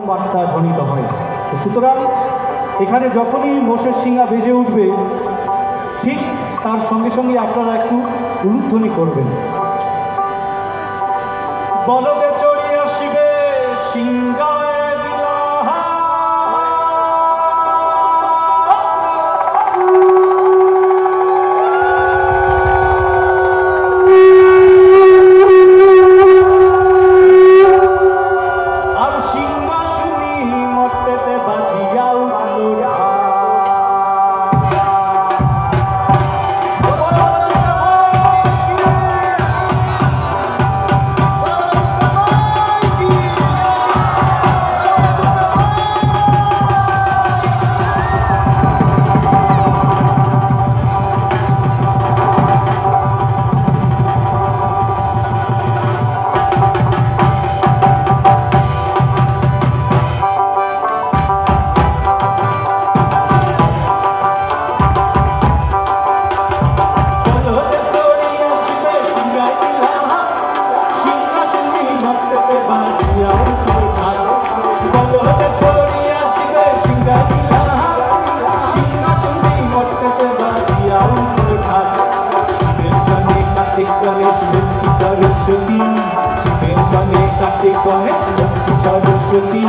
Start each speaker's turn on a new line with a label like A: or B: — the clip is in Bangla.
A: বার্তা ধ্বনিত হয়। সুতরাং এখানে যখনই মোষের শিঙা বেজে উঠবে ঠিক তার সঙ্গে সঙ্গে আপনারা একটু উলুধ্বনি করবেন। বলদে চড়ি আসিবে সিংহায় বিলাহা, আর সিংহাসনী মর্তেতে বাজিয়া উঠল। सरस्वती